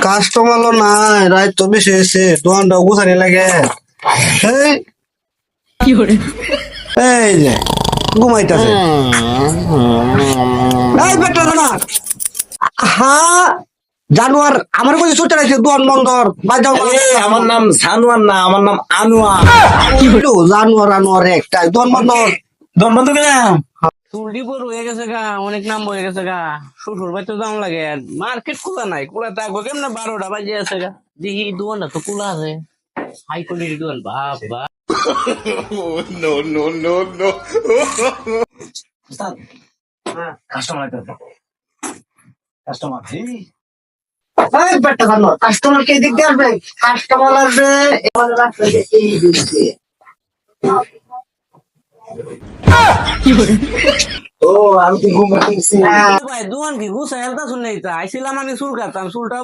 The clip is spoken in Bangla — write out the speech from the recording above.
কাস্টমার নাই, রাত তো বেশি হয়েছে, দোকানটা গুছানি লাগে। এই এই যে ঘুমাইতেছে। এই বেটা না, হ্যাঁ জানোয়ার আমার কাছে ছুটে আছে, দোকান বন্ধর বাজাও। আমার নাম সানোয়ার না, আমার নাম আনোয়ার। জানোয়ার আনোয়ার একটাই দোকান বন্ধর। দম বন্ধ গেলাম। চুলটি বড় হয়ে গেছে গা, অনেক নাম হয়ে গেছে গা। শ্বশুর বাড়িতে দাম লাগে, মার্কেট খোলা নাই, খোলা থাকবো কেমনে? 12টা বাজে আছে গা, দেখি দোকানটা তো খোলা আছে। হাই কোয়ালিটি দোকান, বাপ বাপ। No no no no. Customer customer এই বেটা জানোয়ার, কাস্টমার কে দিক দিয়ে আসবে? কাস্টমার আসবে এবার রাখবে এই দিক দিয়ে। ও আমি তো ঘুমাচ্ছি। ভাই দোকান কি গুছাই হেলতা শুনে আইছিলাম, আমি চুল কাটতাম, চুলটা